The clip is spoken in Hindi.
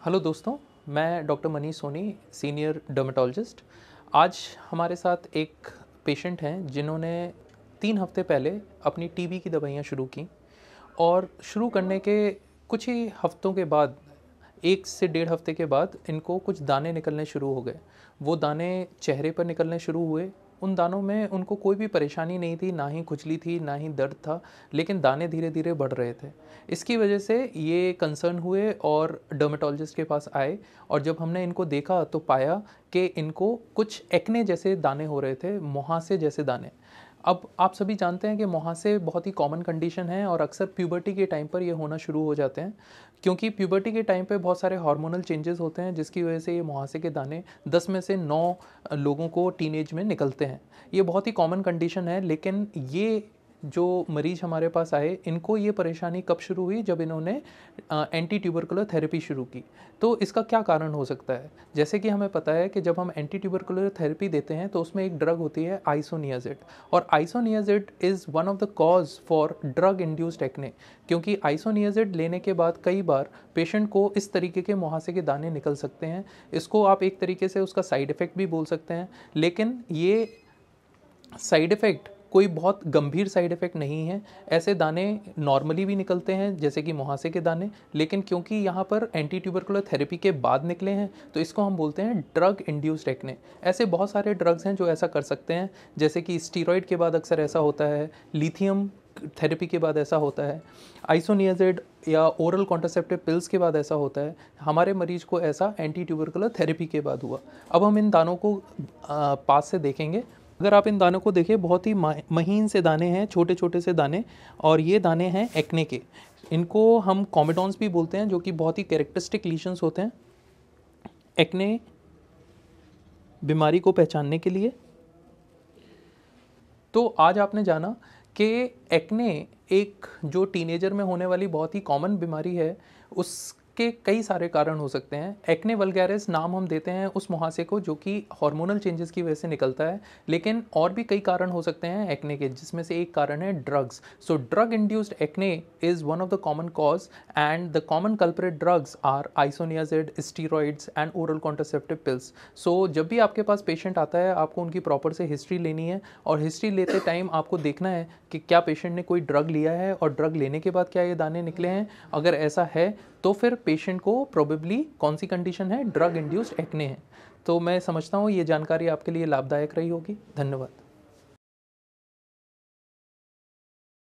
हेलो दोस्तों, मैं doctor Manish Soni, senior dermatologist. आज हमारे साथ एक पेशेंट हैं जिन्होंने 3 हफ्ते पहले अपनी टीबी की दवाइयाँ शुरू की और शुरू करने के कुछ ही हफ्तों के बाद 1 से डेढ़ हफ्ते के बाद इनको कुछ दाने निकलने शुरू हो गए। वो दाने चेहरे पर निकलने शुरू हुए। उन दानों में उनको कोई भी परेशानी नहीं थी, ना ही खुजली थी, ना ही दर्द था, लेकिन दाने धीरे-धीरे बढ़ रहे थे। इसकी वजह से ये कंसर्न हुए और डर्मेटोलॉजिस्ट के पास आए और जब हमने इनको देखा तो पाया कि इनको कुछ एक्ने जैसे दाने हो रहे थे, मुहासे जैसे दाने। अब आप सभी जानते हैं कि मुहासे बहुत ही कॉमन कंडीशन है और अक्सर प्यूबर्टी के टाइम पर ये होना शुरू हो जाते हैं, क्योंकि प्यूबर्टी के टाइम पे बहुत सारे हार्मोनल चेंजेस होते हैं जिसकी वजह से ये मुहासे के दाने 10 में से 9 लोगों को टीनेज में निकलते हैं। ये बहुत ही कॉमन कंडीशन है, लेकिन ये जो मरीज़ हमारे पास आए, इनको ये परेशानी कब शुरू हुई? जब इन्होंने एंटी ट्यूबरकुलर थेरेपी शुरू की। तो इसका क्या कारण हो सकता है? जैसे कि हमें पता है कि जब हम एंटी ट्यूबरकुलर थेरेपी देते हैं तो उसमें एक ड्रग होती है आइसोनियाज़िड, और isoniazid is one of the cause for drug induced acne, क्योंकि आइसोनियाज़िड लेने के बाद कई बार पेशेंट को इस तरीके के मुहासे के दाने निकल सकते हैं। इसको आप एक तरीके से उसका साइड इफ़ेक्ट भी बोल सकते हैं, लेकिन ये साइड इफ़ेक्ट कोई बहुत गंभीर साइड इफ़ेक्ट नहीं है। ऐसे दाने नॉर्मली भी निकलते हैं जैसे कि मुहासे के दाने, लेकिन क्योंकि यहाँ पर एंटी ट्यूबरकुलर थेरेपी के बाद निकले हैं तो इसको हम बोलते हैं ड्रग इंड्यूस्ड एक्ने। ऐसे बहुत सारे ड्रग्स हैं जो ऐसा कर सकते हैं, जैसे कि स्टीरॉयड के बाद अक्सर ऐसा होता है, लिथियम थेरेपी के बाद ऐसा होता है, आइसोनियाज़िड या ओरल कॉन्ट्रासेप्टिव पिल्स के बाद ऐसा होता है। हमारे मरीज को ऐसा एंटी ट्यूबरकुलर थेरेपी के बाद हुआ। अब हम इन दानों को पास से देखेंगे। अगर आप इन दानों को देखें, बहुत ही महीन से दाने हैं, छोटे छोटे से दाने, और ये दाने हैं एक्ने के। इनको हम कॉमेडॉन्स भी बोलते हैं, जो कि बहुत ही कैरेक्टरिस्टिक लीशंस होते हैं एक्ने बीमारी को पहचानने के लिए। तो आज आपने जाना कि एक्ने एक जो टीनेजर में होने वाली बहुत ही कॉमन बीमारी है, उसके कई सारे कारण हो सकते हैं। एक्ने वल्गैरिस नाम हम देते हैं उस मुहासे को जो कि हार्मोनल चेंजेस की वजह से निकलता है, लेकिन और भी कई कारण हो सकते हैं एक्ने के, जिसमें से एक कारण है drugs. So drug induced acne is one of the common cause, and the common culprit drugs are isoniazid, steroids and oral contraceptive pills. So जब भी आपके पास पेशेंट आता है, आपको उनकी प्रॉपर से हिस्ट्री लेनी है, और हिस्ट्री लेते टाइम आपको देखना है कि क्या पेशेंट ने कोई ड्रग लिया है और ड्रग लेने के बाद क्या ये दाने निकले हैं। अगर ऐसा है तो फिर पेशेंट को प्रोबेबली कौन सी कंडीशन है, ड्रग इंड्यूस्ड एक्ने है। तो मैं समझता हूँ ये जानकारी आपके लिए लाभदायक रही होगी। धन्यवाद।